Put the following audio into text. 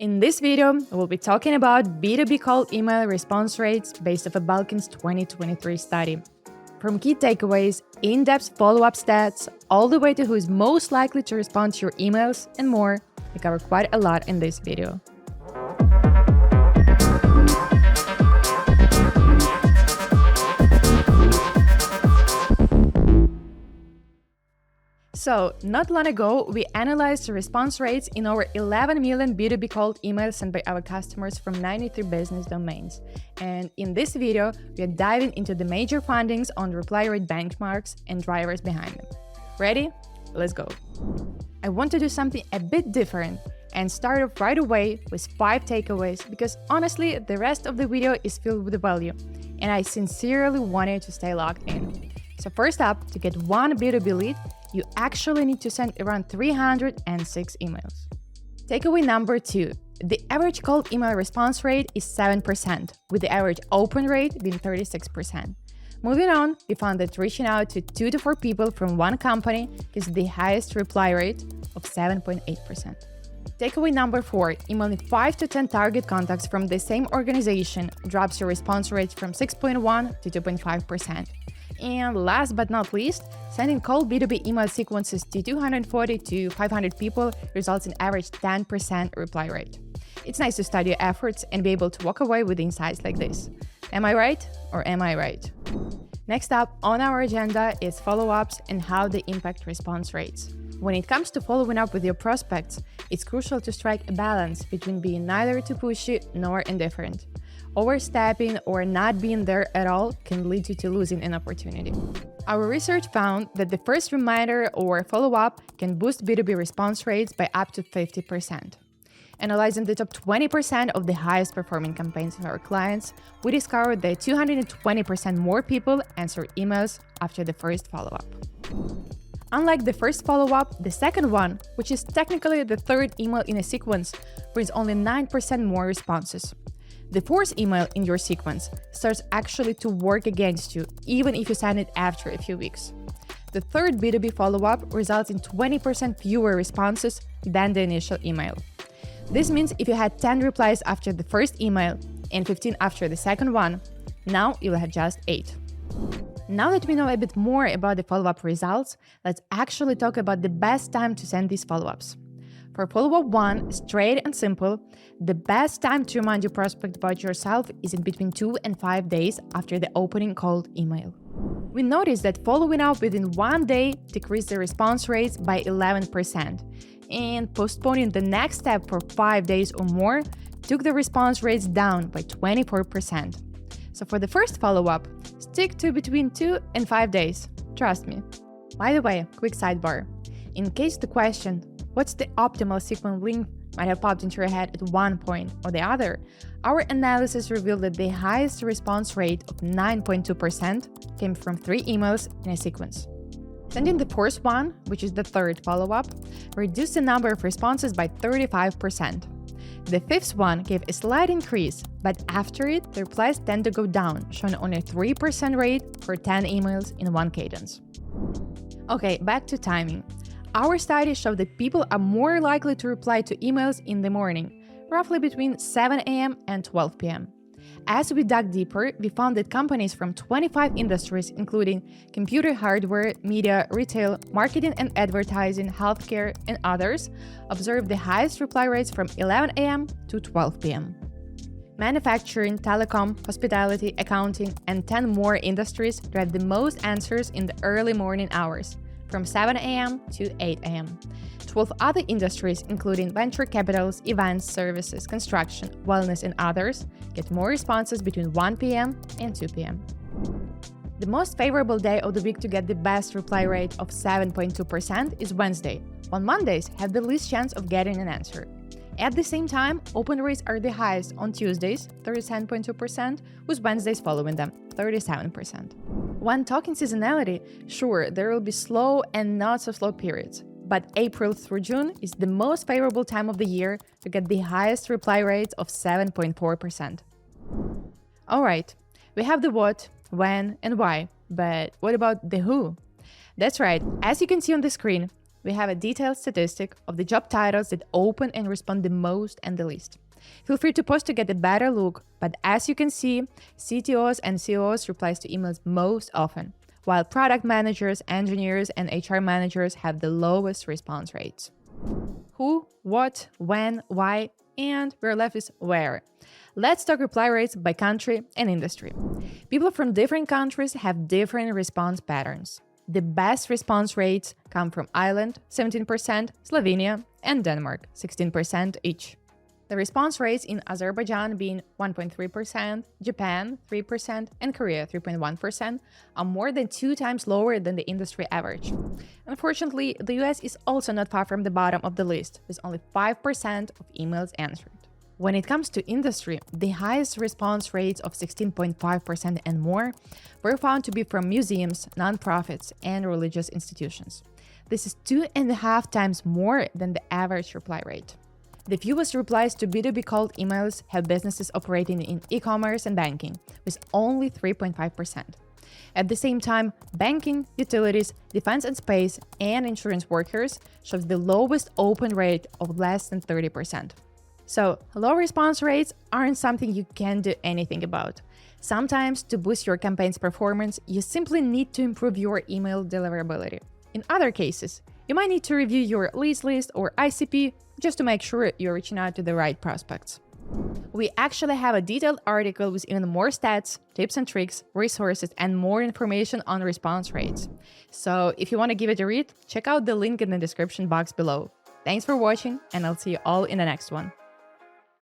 In this video, we'll be talking about B2B cold email response rates based off a Belkins 2023 study. From key takeaways, in-depth follow-up stats, all the way to who is most likely to respond to your emails and more, we cover quite a lot in this video. So, not long ago, we analyzed the response rates in over 11 million B2B cold emails sent by our customers from 93 business domains. And in this video, we are diving into the major findings on reply rate benchmarks and drivers behind them. Ready? Let's go. I want to do something a bit different and start off right away with 5 takeaways because honestly, the rest of the video is filled with value and I sincerely wanted to stay logged in. So first up, to get one B2B lead, you actually need to send around 306 emails. Takeaway number 2. The average cold email response rate is 7%, with the average open rate being 36%. Moving on, we found that reaching out to 2 to 4 people from one company gives the highest reply rate of 7.8%. Takeaway number 4. Emailing 5 to 10 target contacts from the same organization drops your response rate from 6.1 to 2.5%. And last but not least, sending cold B2B email sequences to 240 to 500 people results in average 10% reply rate. It's nice to study your efforts and be able to walk away with insights like this. Am I right or am I right? Next up on our agenda is follow-ups and how they impact response rates. When it comes to following up with your prospects, it's crucial to strike a balance between being neither too pushy nor indifferent. Overstepping or not being there at all can lead you to losing an opportunity. Our research found that the first reminder or follow-up can boost B2B response rates by up to 50%. Analyzing the top 20% of the highest performing campaigns of our clients, we discovered that 220% more people answered emails after the first follow-up. Unlike the first follow-up, the second one, which is technically the third email in a sequence, brings only 9% more responses. The fourth email in your sequence starts actually to work against you, even if you send it after a few weeks. The third B2B follow-up results in 20% fewer responses than the initial email. This means if you had 10 replies after the first email and 15 after the second one, now you'll have just 8. Now that we know a bit more about the follow-up results, let's actually talk about the best time to send these follow-ups. For follow-up 1, straight and simple, the best time to remind your prospect about yourself is in between 2 and 5 days after the opening cold email. We noticed that following up within 1 day decreased the response rates by 11%, and postponing the next step for 5 days or more took the response rates down by 24%. So for the first follow-up, stick to between 2 and 5 days. Trust me. By the way, quick sidebar. In case the question, what's the optimal sequence length might have popped into your head at one point or the other, our analysis revealed that the highest response rate of 9.2% came from 3 emails in a sequence. Sending the fourth one, which is the third follow-up, reduced the number of responses by 35%. The fifth one gave a slight increase, but after it, the replies tend to go down, showing only a 3% rate for 10 emails in one cadence. Okay, back to timing. Our study showed that people are more likely to reply to emails in the morning, roughly between 7 a.m. and 12 p.m. As we dug deeper, we found that companies from 25 industries, including computer hardware, media, retail, marketing and advertising, healthcare, and others, observed the highest reply rates from 11 a.m. to 12 p.m. Manufacturing, telecom, hospitality, accounting, and 10 more industries drive the most answers in the early morning hours, from 7 a.m. to 8 a.m. 12 other industries, including venture capitals, events, services, construction, wellness, and others, get more responses between 1 p.m. and 2 p.m. The most favorable day of the week to get the best reply rate of 7.2% is Wednesday, while Mondays have the least chance of getting an answer. At the same time, open rates are the highest on Tuesdays, 37.2%, with Wednesdays following them, 37%. When talking seasonality, sure, there will be slow and not so slow periods, but April through June is the most favorable time of the year to get the highest reply rate of 7.4%. Alright, we have the what, when, and why, but what about the who? That's right, as you can see on the screen, we have a detailed statistic of the job titles that open and respond the most and the least. Feel free to post to get a better look, but as you can see, CTOs and COOs replies to emails most often, while product managers, engineers, and HR managers have the lowest response rates. Who, what, when, why, and we're left with where. Let's talk reply rates by country and industry. People from different countries have different response patterns. The best response rates come from Ireland, 17%, Slovenia, and Denmark, 16% each. The response rates in Azerbaijan being 1.3%, Japan 3%, and Korea 3.1% are more than 2 times lower than the industry average. Unfortunately, the US is also not far from the bottom of the list, with only 5% of emails answered. When it comes to industry, the highest response rates of 16.5% and more were found to be from museums, nonprofits, and religious institutions. This is 2.5 times more than the average reply rate. The fewest replies to B2B cold emails have businesses operating in e-commerce and banking, with only 3.5%. At the same time, banking, utilities, defense and space, and insurance workers shows the lowest open rate of less than 30%. So, low response rates aren't something you can do anything about. Sometimes, to boost your campaign's performance, you simply need to improve your email deliverability. In other cases, you might need to review your leads list or ICP just to make sure you're reaching out to the right prospects. We actually have a detailed article with even more stats, tips and tricks, resources, and more information on response rates. So, if you want to give it a read, check out the link in the description box below. Thanks for watching, and I'll see you all in the next one.